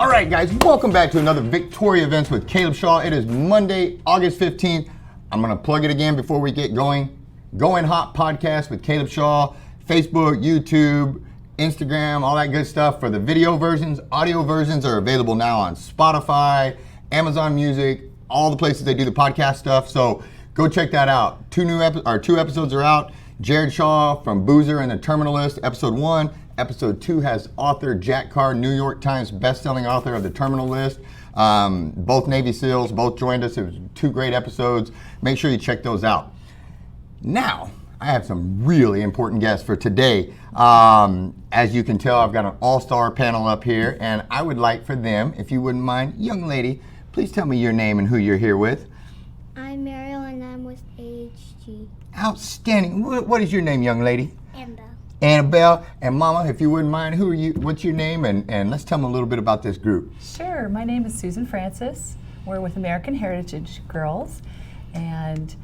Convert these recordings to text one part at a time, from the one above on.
All right, guys, welcome back to another Victoria Events with Caleb Shaw. It is Monday, August 15th. I'm going to plug it again before we get going. Going Hot Podcast with Caleb Shaw, Facebook, YouTube, Instagram, all that good stuff. For the video versions, audio versions are available now on Spotify, Amazon Music, all the places they do the podcast stuff. So go check that out. Two episodes are out. Jared Shaw from Boozer and the Terminalist, episode 1. Episode 2 has author Jack Carr, New York Times best-selling author of The Terminal List. Both Navy SEALs, both joined us. It was 2 great episodes. Make sure you check those out. Now, I have some really important guests for today. As you can tell, I've got an all-star panel up here, and I would like for them, if you wouldn't mind, young lady, please tell me your name and who you're here with. I'm Mariel, and I'm with AHG. Outstanding. What is your name, young lady? Annabel. Annabel. And Mama, if you wouldn't mind, who are you? What's your name? And let's tell them a little bit about this group. Sure. My name is Susan Francis. We're with American Heritage Girls, and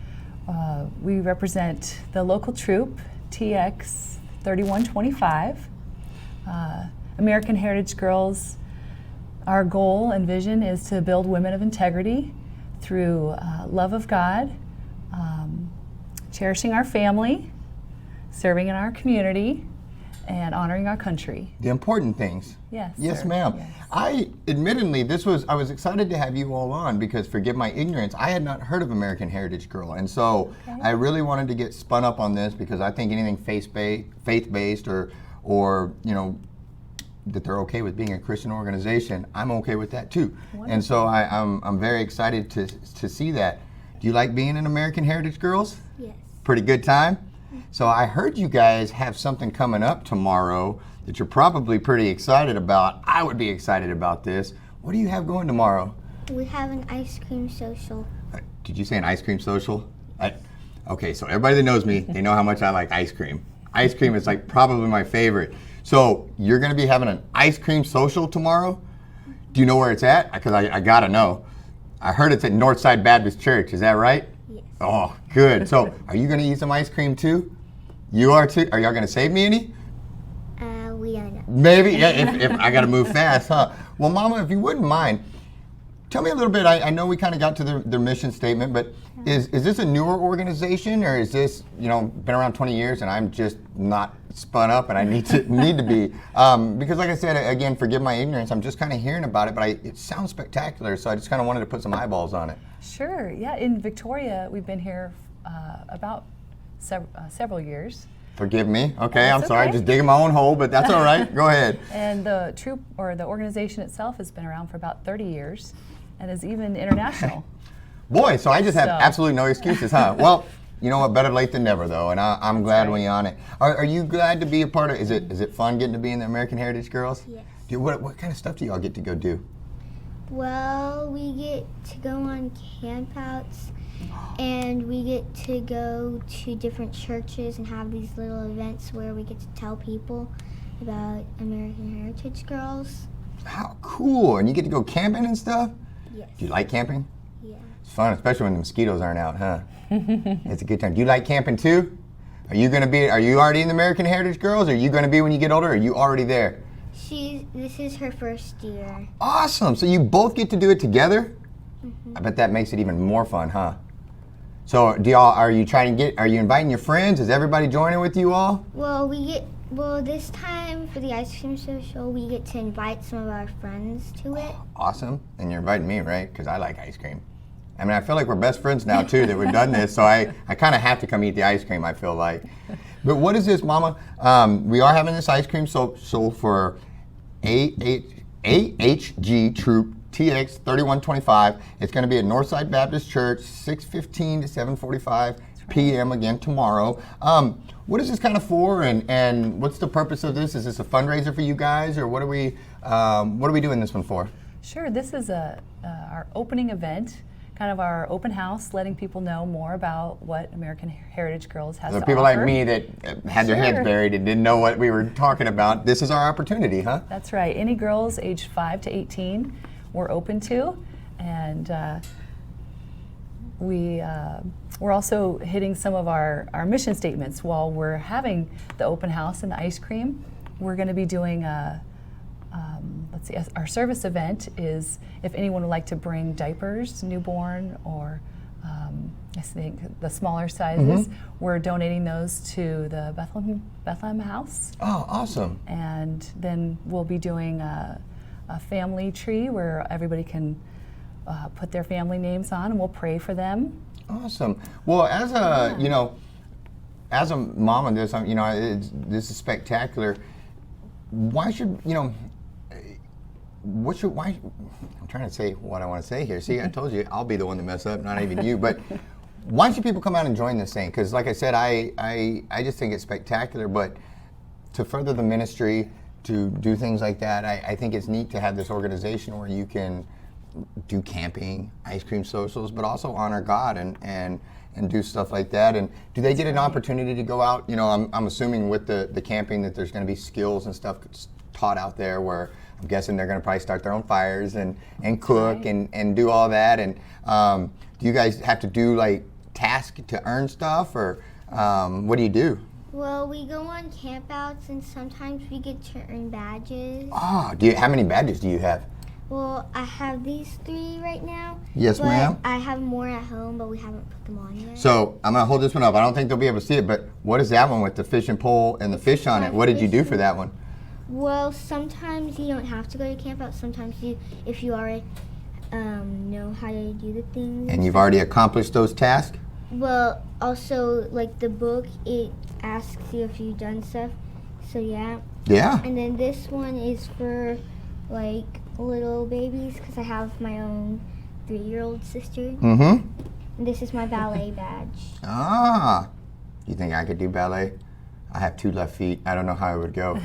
we represent the local troop, TX 3125. American Heritage Girls, our goal and vision is to build women of integrity through love of God, cherishing our family, serving in our community, and honoring our country. The important things. Yes. Yes, sir. ma'am. Yes. Admittedly, I was excited to have you all on because, forgive my ignorance, I had not heard of American Heritage Girl. And so I really wanted to get spun up on this because I think anything faith-based or you know, that they're okay with being a Christian organization, I'm okay with that too. Wonderful. And so I'm very excited to see that. Do you like being in American Heritage Girls? Yes. Pretty good time? So I heard you guys have something coming up tomorrow that you're probably pretty excited about. I would be excited about this. What do you have going tomorrow? We have an ice cream social. Did you say an ice cream social? Okay, so everybody that knows me, they know how much I like ice cream. Ice cream is like probably my favorite. So you're gonna be having an ice cream social tomorrow? Do you know where it's at? Because I gotta know. I heard it's at Northside Baptist Church, is that right? Yes. Oh, good. So are you gonna eat some ice cream too? You are too? Are y'all gonna save me any? We don't know. Maybe, yeah, if I gotta move fast, huh? Well, Mama, if you wouldn't mind, tell me a little bit. I know we kind of got to their mission statement, but is this a newer organization, or is this, you know, been around 20 years and I'm just not spun up and I need to be? Because like I said, again, forgive my ignorance, I'm just kind of hearing about it, but it sounds spectacular, so I just kind of wanted to put some eyeballs on it. Sure. Yeah. In Victoria, we've been here about several years. Forgive me. Okay, That's I'm sorry, okay. just digging my own hole, but that's all right. Go ahead. And the troop, or the organization itself, has been around for about 30 years and is even international. Boy, so I just have absolutely no excuses, huh? Well, you know what? Better late than never, though, and I'm glad when you're on it. Are you glad to be a part of? Is it fun getting to be in the American Heritage Girls? Yes. What kind of stuff do y'all get to go do? Well, we get to go on campouts, and we get to go to different churches and have these little events where we get to tell people about American Heritage Girls. How cool! And you get to go camping and stuff? Yes. Do you like camping? Yeah. It's fun, especially when the mosquitoes aren't out, huh? It's a good time. Do you like camping too? Are you already in the American Heritage Girls? Or are you gonna be when you get older, or are you already there? This is her first year. Awesome, so you both get to do it together? Mm-hmm. I bet that makes it even more fun, huh? So are you inviting your friends? Is everybody joining with you all? Well, this time for the ice cream social, we get to invite some of our friends to it. Awesome, and you're inviting me, right? Because I like ice cream. I mean, I feel like we're best friends now too that we've done this, so I kind of have to come eat the ice cream, I feel like. But what is this, Mama? We are having this ice cream social for AHG Troop TX 3125. It's going to be at Northside Baptist Church, 6:15 to 7:45 p.m. again tomorrow. What is this kind of for, and what's the purpose of this? Is this a fundraiser for you guys, or what are we doing this one for? Sure. This is our opening event, kind of our open house, letting people know more about what American Heritage Girls has to offer. People like me that had their heads buried and didn't know what we were talking about. This is our opportunity, huh? That's right. Any girls aged 5 to 18 we're open to, and we're also hitting some of our mission statements while we're having the open house and the ice cream. We're going to be doing let's see, our service event is if anyone would like to bring diapers, newborn, or I think the smaller sizes, we're donating those to the Bethlehem House. Oh, awesome. And then we'll be doing a family tree where everybody can put their family names on, and we'll pray for them. Awesome. Well, as a, you know, as a mom of this, you know, this is spectacular. Why should, you know, why, I'm trying to say what I want to say here. See, I told you, I'll be the one to mess up, not even you. But why should people come out and join this thing? Because like I said, I just think it's spectacular. But to further the ministry, to do things like that, I think it's neat to have this organization where you can do camping, ice cream socials, but also honor God and do stuff like that. And do they get an opportunity to go out? You know, I'm assuming with the camping that there's going to be skills and stuff taught out there where I'm guessing they're going to probably start their own fires and cook and do all that. And do you guys have to do like tasks to earn stuff, or what do you do? Well, we go on campouts and sometimes we get to earn badges. Ah, how many badges do you have? Well, I have these 3 right now. Yes, ma'am. I have more at home, but we haven't put them on yet. So I'm going to hold this one up. I don't think they'll be able to see it, but what is that one with the fishing pole and the fish on it? What did you do for that one? Well, sometimes you don't have to go to camp out. Sometimes if you already know how to do the things. And you've already accomplished those tasks? Well, also, like the book, it asks you if you've done stuff. So, yeah. Yeah. And then this one is for, like, little babies, because I have my own 3-year-old sister. Mm-hmm. And this is my ballet badge. Ah. You think I could do ballet? I have 2 left feet. I don't know how it would go.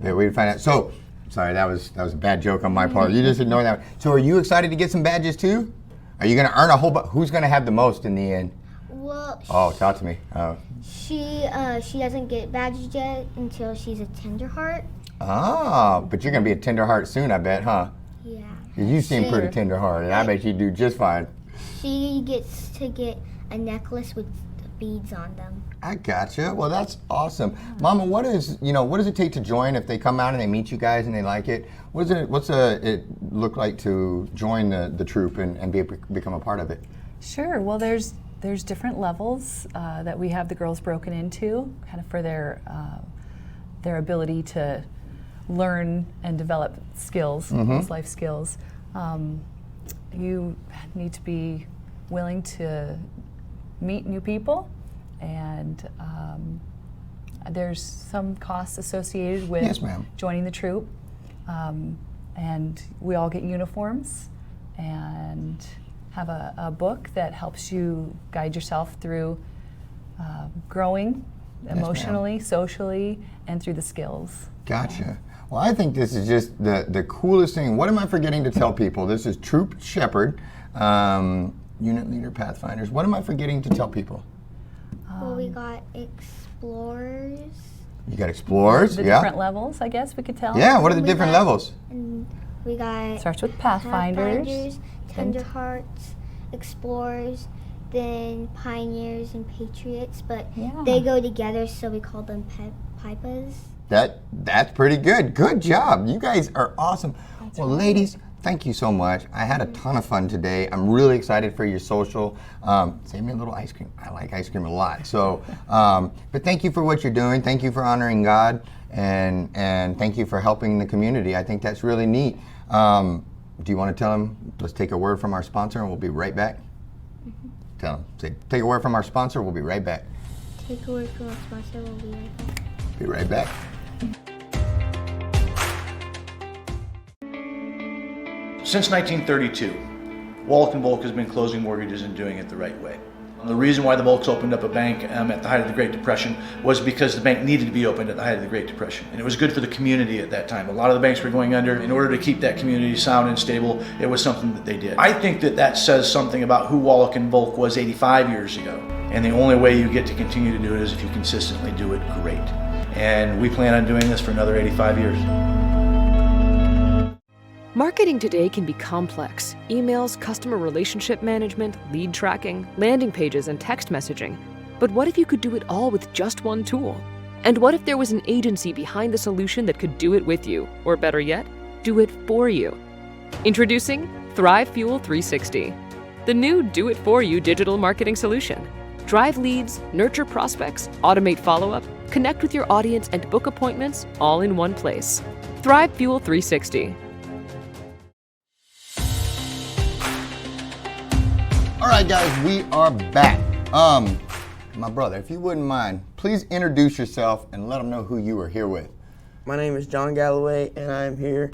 Yeah, we'd find out. So, sorry, that was a bad joke on my part. You just ignore that. So, are you excited to get some badges too? Are you going to earn a whole bunch? Who's going to have the most in the end? Well, Oh, talk to me. Oh. she doesn't get badges yet until she's a Tenderheart. Ah, but you're going to be a tender heart soon, I bet, huh? Yeah. You seem pretty tender hearted. I bet you do just fine. She gets to get a necklace with beads on them. I gotcha. Well, that's awesome. Mama, what does it take to join if they come out and they meet you guys and they like it? What's it look like to join the troop and become a part of it? Sure. Well, there's different levels that we have the girls broken into, kind of for their ability to learn and develop skills, those life skills. You need to be willing to meet new people, and there's some costs associated with Yes, ma'am. joining the troop. And we all get uniforms and have a book that helps you guide yourself through growing emotionally, socially, and through the skills. Gotcha. Well, I think this is just the coolest thing. What am I forgetting to tell people? This is Troop Shepherd, Unit Leader Pathfinders. What am I forgetting to tell people? Well, we got Explorers. You got Explorers, The yeah? different levels, I guess we could tell. Yeah, what are the We different got- levels? And we got Starts with Pathfinders. Tenderhearts, Explorers, then Pioneers and Patriots, but Yeah. they go together, so we call them Pipas. That's pretty good. Good job. You guys are awesome. Well, ladies, thank you so much. I had a ton of fun today. I'm really excited for your social. Save me a little ice cream. I like ice cream a lot. So, but thank you for what you're doing. Thank you for honoring God, and thank you for helping the community. I think that's really neat. Do you want to tell them? Let's take a word from our sponsor, and we'll be right back. Tell them. Say, take a word from our sponsor. We'll be right back. Take a word from our sponsor, we'll be right back. Be right back. Since 1932, Wallach & Volk has been closing mortgages and doing it the right way. The reason why the Volks opened up a bank at the height of the Great Depression was because the bank needed to be opened at the height of the Great Depression. And it was good for the community at that time. A lot of the banks were going under. In order to keep that community sound and stable, it was something that they did. I think that says something about who Wallach & Volk was 85 years ago. And the only way you get to continue to do it is if you consistently do it great. And we plan on doing this for another 85 years. Marketing today can be complex. Emails, customer relationship management, lead tracking, landing pages, and text messaging. But what if you could do it all with just one tool? And what if there was an agency behind the solution that could do it with you? Or better yet, do it for you. Introducing Thrive Fuel 360, the new do-it-for-you digital marketing solution. Drive leads, nurture prospects, automate follow-up, connect with your audience, and book appointments all in one place. Thrive Fuel 360. All right, guys, we are back. My brother, if you wouldn't mind, please introduce yourself and let them know who you are here with. My name is John Galloway, and I'm here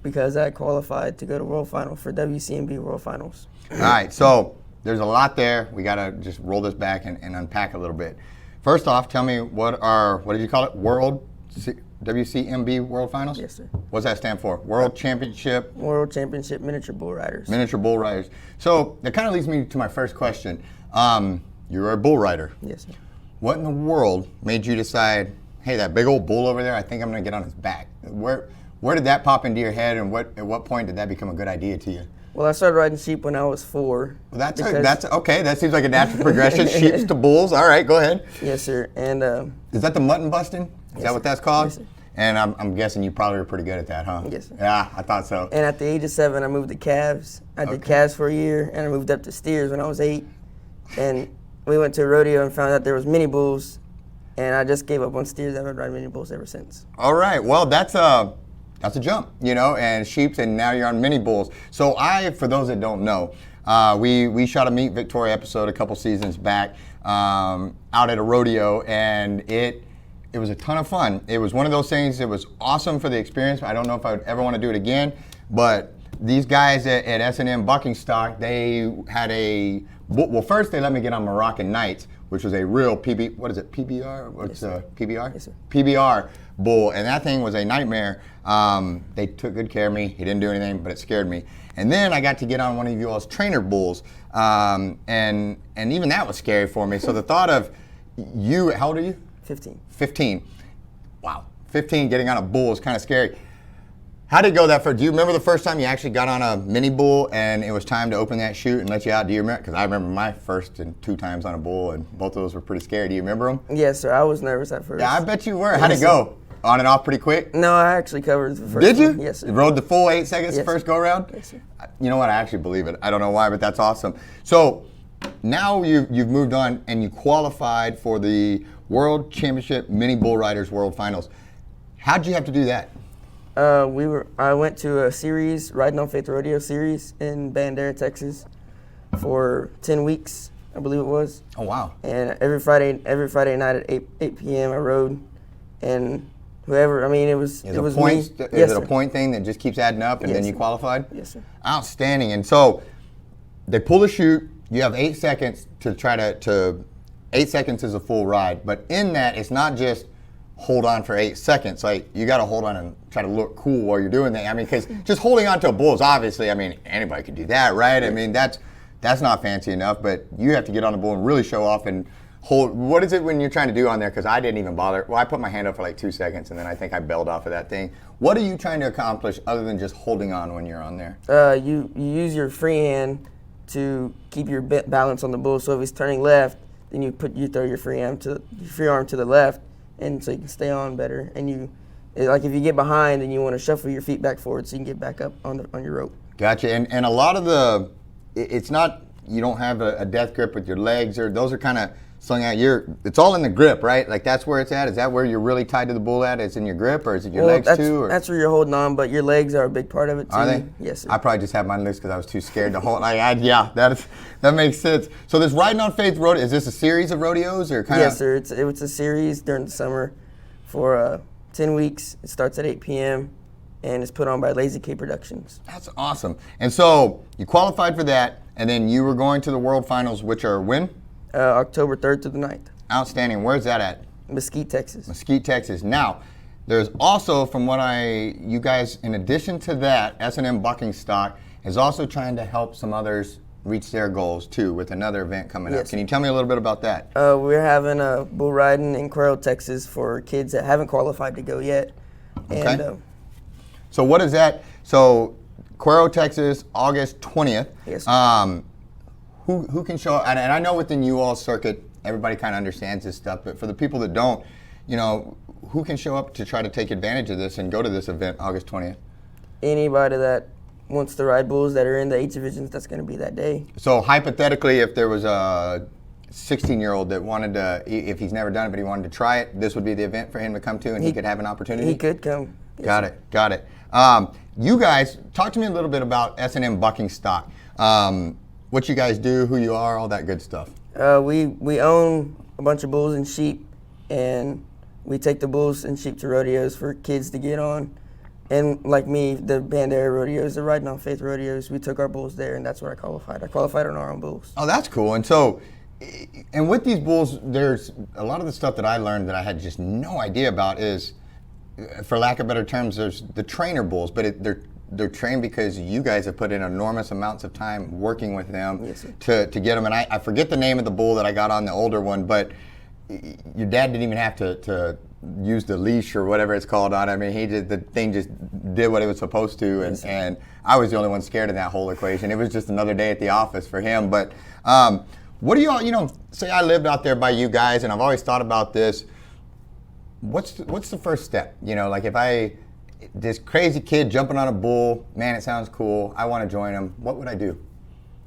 because I qualified to go to World Final for WCMB World Finals. All right, so there's a lot there. We got to just roll this back and unpack a little bit. First off, tell me what did you call it? WCMB World Finals? Yes, sir. What's that stand for? World Championship? World Championship Miniature Bull Riders. Miniature Bull Riders. So that kind of leads me to my first question. You're a bull rider. Yes, sir. What in the world made you decide, hey, that big old bull over there, I think I'm going to get on his back? Where did that pop into your head, and at what point did that become a good idea to you? Well, I started riding sheep when I was 4. Well, that's okay. That seems like a natural progression. Sheeps to bulls. All right, go ahead. Yes, sir. And is that the mutton busting? Is that what that's called? Yes, sir. And I'm guessing you probably were pretty good at that, huh? Yes, sir. Yeah, I thought so. And at the age of 7, I moved to calves. I did calves for a year, and I moved up to steers when I was 8. And we went to a rodeo and found out there was mini bulls, and I just gave up on steers. I've been riding mini bulls ever since. All right. Well, that's a jump, and sheep, and now you're on mini bulls. So for those that don't know, we shot a Meet Victoria episode a couple seasons back out at a rodeo, and it was a ton of fun. It was one of those things. It was awesome for the experience. I don't know if I would ever want to do it again, but these guys at S&M Bucking Stock, they had first they let me get on Moroccan Nights, which was a real PBR? What's PBR? Yes, sir. PBR bull, and that thing was a nightmare. They took good care of me. He didn't do anything, but it scared me. And then I got to get on one of you all's trainer bulls, and even that was scary for me. So the thought of you, how old are you? 15. 15. Wow, 15 getting on a bull is kind of scary. How did it go that far? Do you remember the first time you actually got on a mini bull and it was time to open that chute and let you out? Do you remember? Because I remember my first and 2 times on a bull, and both of those were pretty scary. Do you remember them? Yes, sir. I was nervous at first. Yeah, I bet you were. How'd it go? On and off pretty quick? No, I actually covered the first Did you? one. Yes, sir. Rode the full 8 seconds Yes, first sir. go around? Yes, sir. You know what? I actually believe it. I don't know why, but that's awesome. So now you've moved on and you qualified for the World Championship Mini Bull Riders World Finals. How'd you have to do that? I went to a series, Riding on Faith Rodeo series in Bandera, Texas, for 10 weeks, I believe it was. Oh wow! And every Friday night at 8 p.m. I rode, and whoever, it was Is me. Is Yes, it a sir. point thing that just keeps adding up, and Yes, then you sir. qualified? Yes, sir. Outstanding. And so they pull the chute. You have 8 seconds to try to 8 seconds is a full ride, but in that it's not just hold on for 8 seconds. Like, you got to hold on and try to look cool while you're doing that. Because just holding on to a bull is obviously, anybody could do that, right? That's not fancy enough, but you have to get on the bull and really show off and hold. What is it when you're trying to do on there? Because I didn't even bother. Well, I put my hand up for like 2 seconds, and then I think I bailed off of that thing. What are you trying to accomplish other than just holding on when you're on there? You use your free hand to keep your balance on the bull. So if he's turning left, then you throw your free arm to the left, and so you can stay on better. And if you get behind, then you want to shuffle your feet back forward so you can get back up on your rope. Gotcha. And a lot of it's not, you don't have a death grip with your legs, or those are kind of slung out. It's all in the grip, right? Like, that's where it's at. Is that where you're really tied to the bull at? Is in your grip, or is it your legs too? Or? That's where you're holding on, but your legs are a big part of it too. Are they? Yes, sir. I probably just have mine loose because I was too scared to hold. That makes sense. So this Riding on Faith rodeo, is this a series of rodeos or kind of? Yes, sir. It's a series during the summer for 10 weeks. It starts at 8 p.m. and it's put on by Lazy K Productions. That's awesome. And so you qualified for that, and then you were going to the World Finals, which are when? October 3rd to the 9th. Outstanding. Where's that at? Mesquite, Texas. Mesquite, Texas. Now, there's also, from what you guys, in addition to that, S&M Bucking Stock is also trying to help some others reach their goals too with another event coming up. Yes. Can you tell me a little bit about that? We're having a bull riding in Cuero, Texas for kids that haven't qualified to go yet. And, Okay. So what is that? So Cuero, Texas, August 20th. Yes. Who can show up? And I know within you all circuit, everybody kind of understands this stuff, but for the people that don't, who can show up to try to take advantage of this and go to this event August 20th? anybody that wants to ride bulls that are in the 8 divisions, that's going to be that day. So hypothetically, if there was a 16-year-old that wanted to, if he's never done it but he wanted to try it, this would be the event for him to come to, and he could have an opportunity? He could come. Yes, Got it. Got it. You guys, talk to me a little bit about S&M bucking stock. What you guys do, who you are, all that good stuff. We own a bunch of bulls and sheep, and we take the bulls and sheep to rodeos for kids to get on. And like me, the Bandera rodeos, the Riding on Faith rodeos, we took our bulls there, and that's where I qualified. I qualified on our own bulls. Oh, that's cool. And so, and with these bulls, there's a lot of the stuff that I learned that I had just no idea about is, for lack of better terms, there's the trainer bulls, but they're trained because you guys have put in enormous amounts of time working with them. Yes, sir. to get them. And I forget the name of the bull that I got on, the older one, but your dad didn't even have to use the leash or whatever it's called on. I mean, the thing just did what it was supposed to, and I was the only one scared of that whole equation. It was just another day at the office for him. But what do y'all, say I lived out there by you guys, and I've always thought about this. What's the first step? Like if this crazy kid jumping on a bull, man, it sounds cool, I want to join him. What would I do?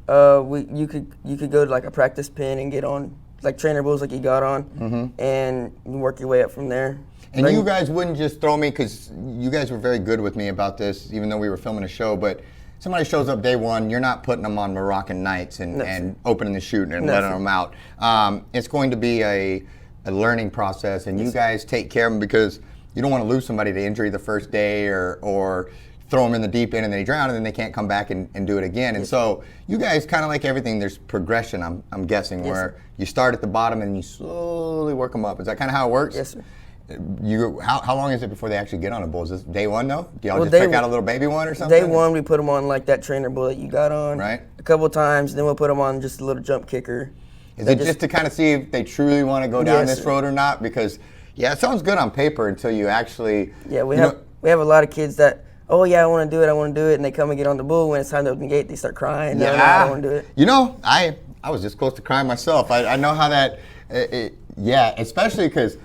You could go to like a practice pen and get on like trainer bulls like you got on, and you work your way up from there. And you guys wouldn't just throw me, because you guys were very good with me about this, even though we were filming a show, but somebody shows up day one, you're not putting them on Moroccan nights and opening the chute and letting them out. It's going to be a learning process, and you guys take care of them, because you don't want to lose somebody to injury the first day or throw them in the deep end and they drown and then they can't come back and do it again. And so you guys, kind of like everything, there's progression, I'm guessing, where you start at the bottom and you slowly work them up. Is that kind of how it works? Yes, sir. How long is it before they actually get on a bull? Is this day one though? Do y'all just pick out a little baby one or something? Day one, we put them on like that trainer bull that you got on. Right. A couple of times, then we'll put them on just a little jump kicker. Is it just to kind of see if they truly want to go down this road or not? Because it sounds good on paper until you actually. Yeah, we have a lot of kids that, oh yeah, I want to do it, and they come and get on the bull. When it's time to open the gate, they start crying. Yeah, no, I don't want to do it. I was just close to crying myself. I know how that. Especially because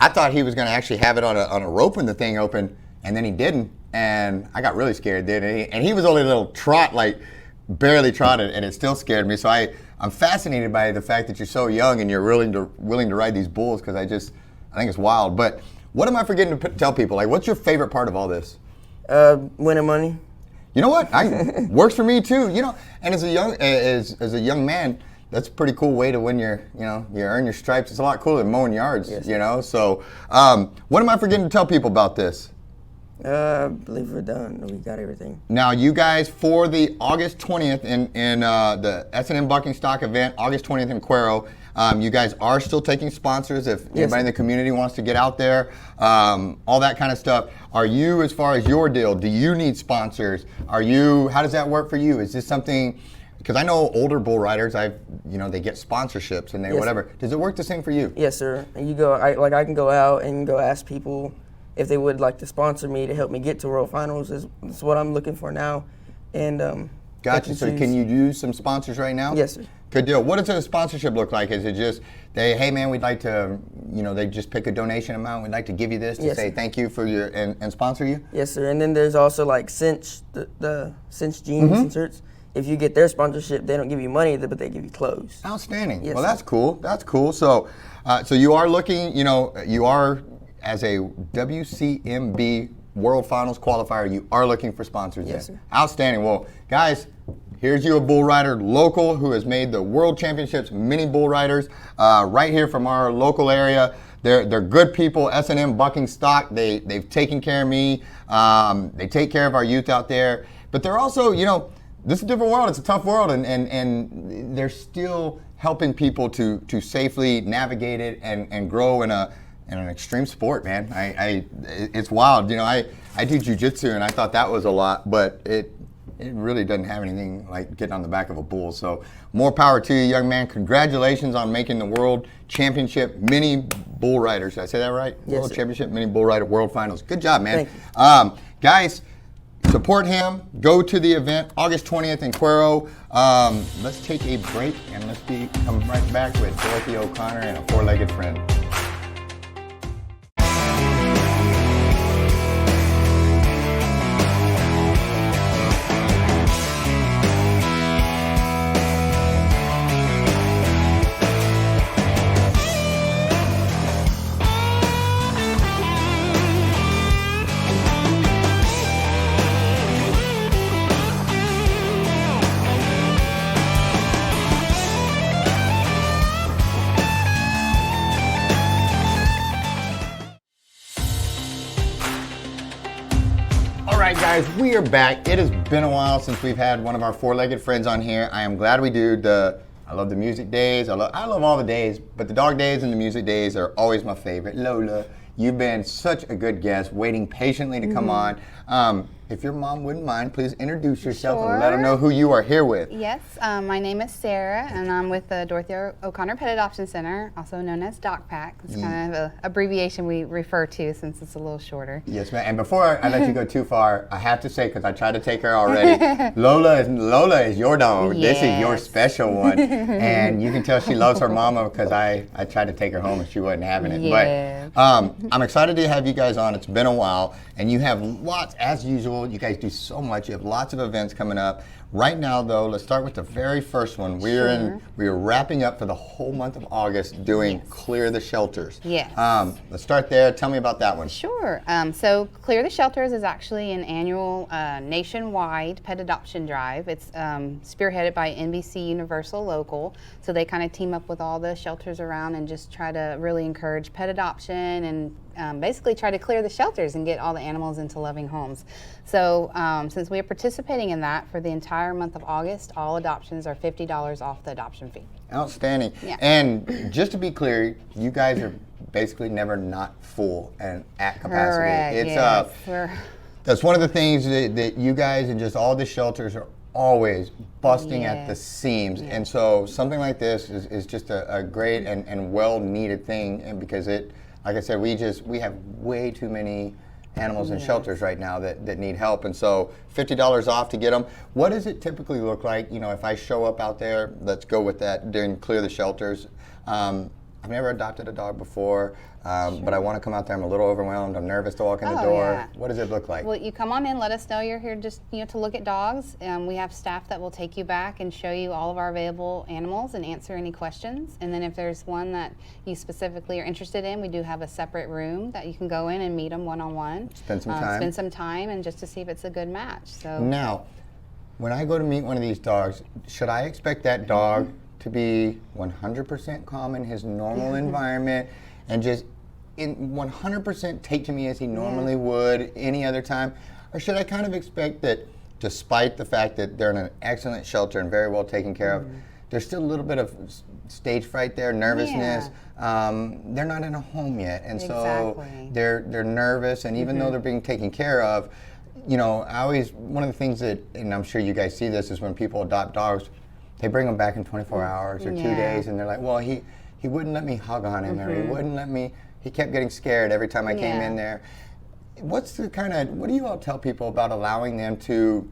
I thought he was going to actually have it on a rope when the thing opened, and then he didn't, and I got really scared. And he was only a little trot, like barely trotted, and it still scared me. So I'm fascinated by the fact that you're so young and you're willing to ride these bulls, because I think it's wild. But what am I forgetting to tell people? Like, what's your favorite part of all this? Winning money. You know what? Works for me too. And as a young man, that's a pretty cool way to win you earn your stripes. It's a lot cooler than mowing yards. Yes. So what am I forgetting to tell people about this? I believe we're done. We got everything. Now, you guys, for the August 20th in the S&M Bucking Stock event, August 20th in Cuero, you guys are still taking sponsors if anybody in the community wants to get out there, all that kind of stuff. Are you, as far as your deal, do you need sponsors? How does that work for you? Is this something, because I know older bull riders, they get sponsorships and whatever. Does it work the same for you? Yes, sir. I can go out and go ask people if they would like to sponsor me to help me get to World Finals. Is what I'm looking for now. And gotcha. So can you use some sponsors right now? Yes, sir. Good deal. What does a sponsorship look like? Is it just hey man, we'd like to, they just pick a donation amount, we'd like to give you this to say thank you for your and sponsor you? Yes, sir. And then there's also like Cinch, the Cinch jeans and shirts. If you get their sponsorship, they don't give you money, but they give you clothes. Outstanding. Yes, well, that's cool. That's cool. So, you are looking. You are, as a WCMB World Finals qualifier, you are looking for sponsors. Yes, sir. Outstanding. Well, guys, here's you, a bull rider local who has made the World Championships, many bull riders right here from our local area. They're good people. S&M Bucking Stock. They've taken care of me. They take care of our youth out there. But they're also, this is a different world. It's a tough world, and they're still helping people to safely navigate it and grow in an extreme sport, man. It's wild. I do jiu-jitsu, and I thought that was a lot, but it really doesn't have anything like getting on the back of a bull. So more power to you, young man. Congratulations on making the World Championship Mini Bull Riders. Did I say that right? Yes, World sir. Championship Mini Bull Rider World Finals. Good job, man. Thank you. Guys, support him. Go to the event August 20th in Cuero. Let's take a break and let's come right back with Dorothy O'Connor and a four-legged friend. right, guys, we are back. It has been a while since we've had one of our four-legged friends on here. I am glad we do. I love the music days. I love all the days, but the dog days and the music days are always my favorite. Lola, you've been such a good guest, waiting patiently to come on. If your mom wouldn't mind, please introduce yourself and let them know who you are here with. Yes, my name is Sarah, and I'm with the Dorothy O'Connor Pet Adoption Center, also known as DOCPAC. It's kind of an abbreviation we refer to since it's a little shorter. Yes, ma'am. And before I let you go too far, I have to say, because I tried to take her already, Lola is your dog. Yes. This is your special one. And you can tell she loves her mama because I tried to take her home and she wasn't having it. Yes. But I'm excited to have you guys on. It's been a while. And you have lots, as usual, you guys do so much. You have lots of events coming up. Right now, though, let's start with the very first one. We are wrapping up for the whole month of August doing Clear the Shelters. Yes. Let's start there. Tell me about that one. Sure. So Clear the Shelters is actually an annual nationwide pet adoption drive. It's spearheaded by NBC Universal Local. So they kind of team up with all the shelters around and just try to really encourage pet adoption and basically try to clear the shelters and get all the animals into loving homes. So since we are participating in that for the entire month of August, all adoptions are $50 off the adoption fee. Outstanding. Yeah. And just to be clear, you guys are basically never not full and at capacity. Correct, It's yes. that's one of the things that you guys and just all the shelters are always busting at the seams. Yes. And so something like this is just a great and well needed thing, and because it, like I said, we have way too many animals in shelters right now that need help, and so $50 off to get them. What does it typically look like? You know, if I show up out there, let's go with that during Clear the Shelters. I've never adopted a dog before, but I want to come out there. I'm a little overwhelmed. I'm nervous to walk in the door. Yeah. What does it look like? Well, you come on in, let us know you're here just to look at dogs. We have staff that will take you back and show you all of our available animals and answer any questions. And then if there's one that you specifically are interested in, we do have a separate room that you can go in and meet them one-on-one. Spend some time. Spend some time and just to see if it's a good match. So Now, when I go to meet one of these dogs, should I expect that dog to be 100% calm in his normal environment and just 100% take to me as he normally would any other time? Or should I kind of expect that, despite the fact that they're in an excellent shelter and very well taken care of, there's still a little bit of stage fright there, nervousness. They're not in a home yet, and so they're nervous, and even though they're being taken care of, you know, one of the things that, and I'm sure you guys see this, is when people adopt dogs, they bring them back in 24 hours or 2 days, and they're like, well, he wouldn't let me hug on him, or he wouldn't let me, he kept getting scared every time I came in there. What do you all tell people about allowing them to,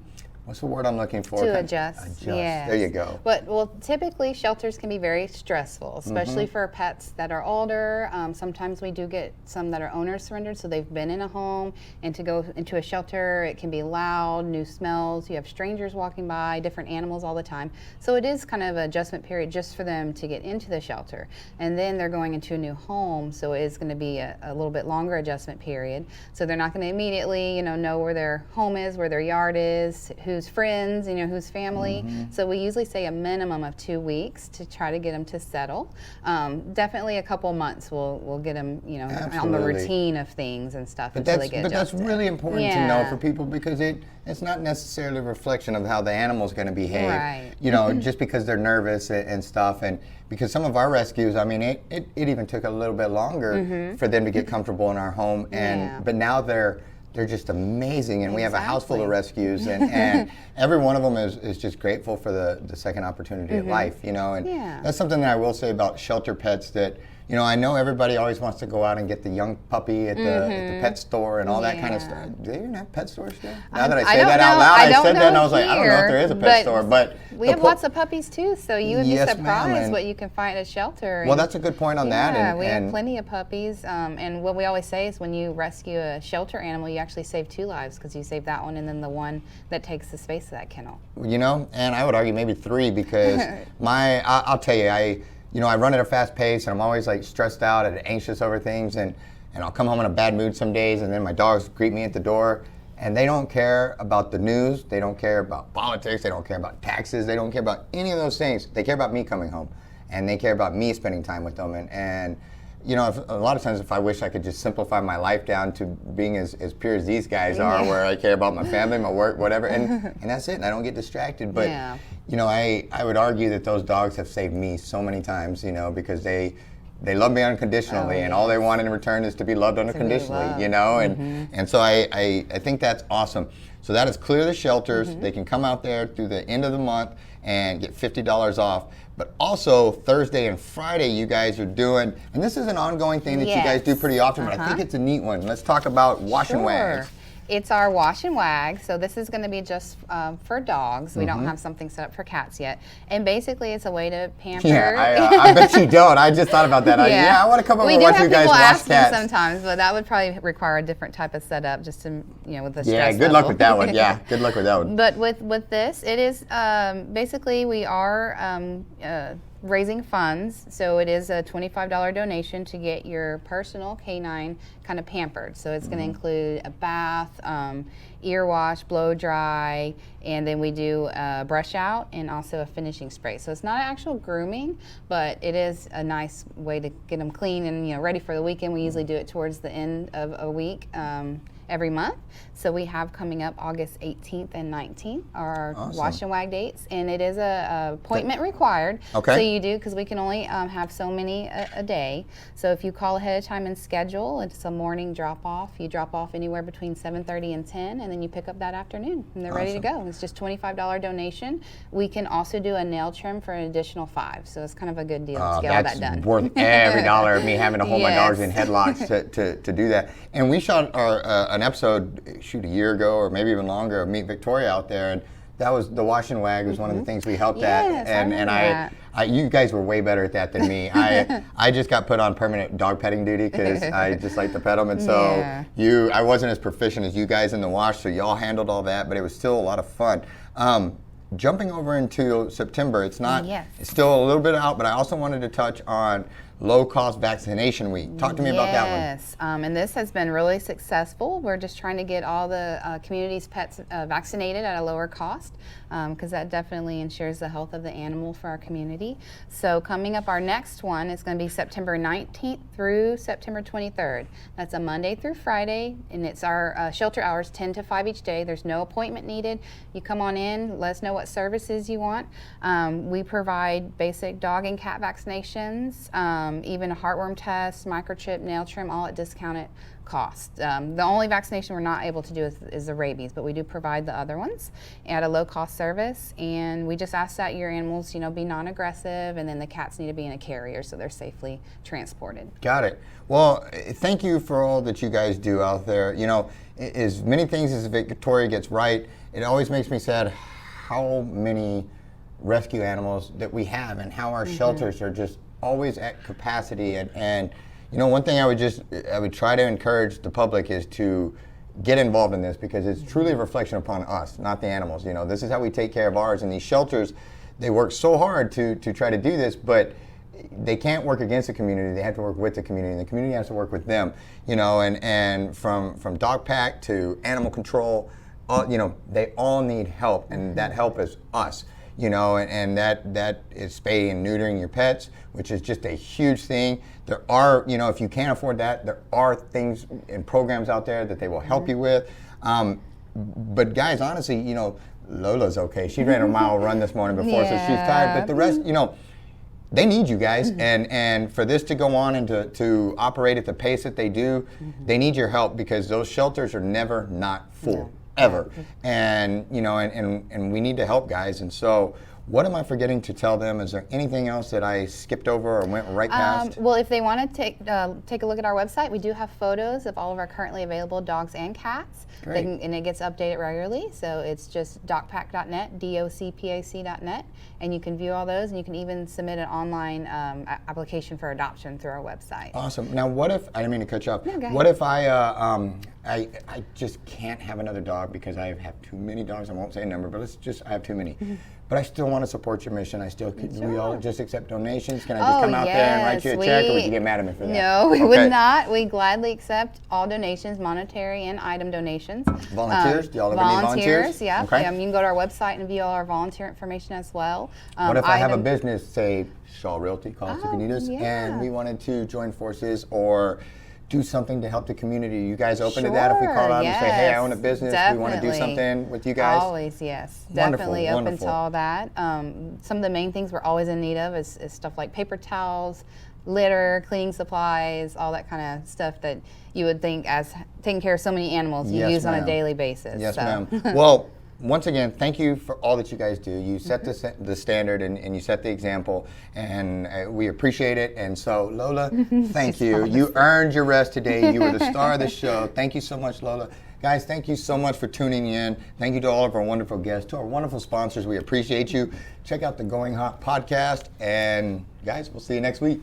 what's the word I'm looking for? To adjust. Yes. There you go. But typically shelters can be very stressful, especially for pets that are older. Sometimes we do get some that are owner surrendered, so they've been in a home, and to go into a shelter, it can be loud, new smells, you have strangers walking by, different animals all the time. So it is kind of an adjustment period just for them to get into the shelter. And then they're going into a new home, so it is going to be a little bit longer adjustment period. So they're not going to immediately, know where their home is, where their yard is, who's friends, who's family. So we usually say a minimum of 2 weeks to try to get them to settle. Definitely a couple months we'll get them, on the routine of things and stuff until they get adjusted. But that's really important to know for people, because it's not necessarily a reflection of how the animal's going to behave. Right. Just because they're nervous and stuff, and because some of our rescues, I mean, it even took a little bit longer for them to get comfortable in our home, but now they're just amazing, and we have a house full of rescues, and every one of them is just grateful for the second opportunity at life, and that's something that I will say about shelter pets, that I know everybody always wants to go out and get the young puppy at the pet store and all that kind of stuff. Do they even have pet stores still? Now that I say that out loud, I said that and I was like, I don't know if there is a pet store, but we have lots of puppies too, so you would be surprised what you can find at a shelter. Well, that's a good point on that. Yeah, we have plenty of puppies, and what we always say is when you rescue a shelter animal, you actually save 2 lives, because you save that one and then the one that takes the space of that kennel. And I would argue maybe 3, because I'll tell you, I run at a fast pace, and I'm always like stressed out and anxious over things, and I'll come home in a bad mood some days, and then my dogs greet me at the door, and they don't care about the news, they don't care about politics, they don't care about taxes, they don't care about any of those things. They care about me coming home, and they care about me spending time with them, and you know, a lot of times if I wish I could just simplify my life down to being as pure as these guys are, where I care about my family, my work, whatever, and that's it, and I don't get distracted. But, you know, I would argue that those dogs have saved me so many times, you know, because they love me unconditionally, and all they want in return is to be loved unconditionally, you know, and so I think that's awesome. So that is Clear the Shelters. They can come out there through the end of the month and get $50 off. But also Thursday and Friday you guys are doing, and this is an ongoing thing that you guys do pretty often, but I think it's a neat one. Let's talk about Wash and Wags. It's our Wash and Wag, so this is going to be just for dogs. We don't have something set up for cats yet. And basically it's a way to pamper. Yeah, I bet you don't. I just thought about that. I want to come over and watch you guys wash cats. We do have people ask me sometimes, but that would probably require a different type of setup just to, you know, with the stress Yeah, good luck with that one. Yeah, good luck with that one. But with this, it is basically we are raising funds, so it is a $25 donation to get your personal canine kind of pampered. So it's going to include a bath, ear wash, blow dry, and then we do a brush out and also a finishing spray. So it's not actual grooming, but it is a nice way to get them clean and, you know, ready for the weekend. We usually do it towards the end of a week. Every month. So we have coming up August 18th and 19th our Wash and Wag dates, and it is a appointment required. Okay. So you do, because we can only have so many a day. So if you call ahead of time and schedule, it's a morning drop off. You drop off anywhere between 7:30 and 10, and then you pick up that afternoon, and they're ready to go. It's just $25 donation. We can also do a nail trim for an additional $5. So it's kind of a good deal to get all that done. That's worth every dollar of me having to hold my dogs in headlocks to do that. And we shot an episode, a year ago or maybe even longer, of Meet Victoria out there, and that was the Wash and Wag was one of the things we helped at, and I you guys were way better at that than me. I just got put on permanent dog petting duty because I just like to pet them, and so I wasn't as proficient as you guys in the wash, so y'all handled all that, but it was still a lot of fun. Jumping over into September, it's still a little bit out, but I also wanted to touch on Low-Cost Vaccination Week. Talk to me about that one. Yes, and this has been really successful. We're just trying to get all the community's pets vaccinated at a lower cost, because that definitely ensures the health of the animal for our community. So coming up, our next one is going to be September 19th through September 23rd. That's a Monday through Friday, and it's our shelter hours 10 to 5 each day. There's no appointment needed. You come on in, let us know what services you want. We provide basic dog and cat vaccinations, even a heartworm test, microchip, nail trim, all at discounted cost. The only vaccination we're not able to do is the rabies, but we do provide the other ones at a low-cost service. And we just ask that your animals, you know, be non-aggressive, and then the cats need to be in a carrier so they're safely transported. Got it. Well, thank you for all that you guys do out there. You know, as many things as Victoria gets right, it always makes me sad how many rescue animals that we have and how our shelters are just always at capacity, and you know, one thing I would try to encourage the public is to get involved in this, because it's truly a reflection upon us, not the animals. You know, this is how we take care of ours, and these shelters, they work so hard to try to do this, but they can't work against the community. They have to work with the community, and the community has to work with them. You know, and from DOCPAC to animal control, you know, they all need help, and that help is us. You know, and that is spaying and neutering your pets, which is just a huge thing. There are, you know, if you can't afford that, there are things and programs out there that they will help you with. But guys, honestly, you know, Lola's okay. She ran a mile run this morning before, so she's tired. But the rest, you know, they need you guys, and for this to go on and to operate at the pace that they do, they need your help, because those shelters are never not full. Ever. And you know, and we need to help guys. And so what am I forgetting to tell them? Is there anything else that I skipped over or went right past? Well, if they want to take a look at our website, we do have photos of all of our currently available dogs and cats. Great. And it gets updated regularly. So it's just docpac.net, DOCPAC.net, and you can view all those, and you can even submit an online application for adoption through our website. Awesome. Now, what if, I didn't mean to cut you off. No, go ahead. What if I just can't have another dog because I have too many dogs? I won't say a number, but I have too many. but I still want to support your mission. I still we all just accept donations. Can I just come out there and write you a check, or would you get mad at me for that? No, we would not. We gladly accept all donations, monetary and item donations. Volunteers? Do y'all ever need volunteers? Yeah. Okay. You can go to our website and view all our volunteer information as well. What if I have a business, say Shaw Realty, call us if you need us, yeah. and we wanted to join forces or do something to help the community? You guys open to that if we call out and say, hey, I own a business, we want to do something with you guys? Always, yes. Wonderful, Definitely open wonderful. to all that. Some of the main things we're always in need of is stuff like paper towels, litter, cleaning supplies, all that kind of stuff that you would think as taking care of so many animals you use on a daily basis. Yes, so. ma'am. Well, once again, thank you for all that you guys do. You set the standard and you set the example, and we appreciate it. And so, Lola, thank you. You earned your rest today. You were the star of the show. Thank you so much, Lola. Guys, thank you so much for tuning in. Thank you to all of our wonderful guests, to our wonderful sponsors. We appreciate you. Check out the Going Hot podcast. And guys, we'll see you next week.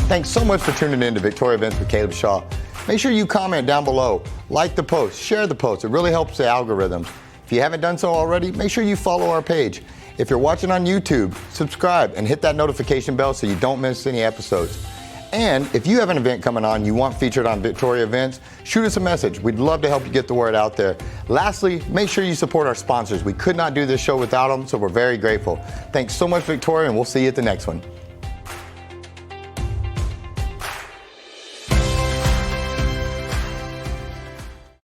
Thanks so much for tuning in to Victoria Events with Caleb Shaw. Make sure you comment down below, like the post, share the post. It really helps the algorithms. If you haven't done so already, make sure you follow our page. If you're watching on YouTube, subscribe and hit that notification bell so you don't miss any episodes. And if you have an event coming on you want featured on Victoria Events, shoot us a message. We'd love to help you get the word out there. Lastly, make sure you support our sponsors. We could not do this show without them, so we're very grateful. Thanks so much, Victoria, and we'll see you at the next one.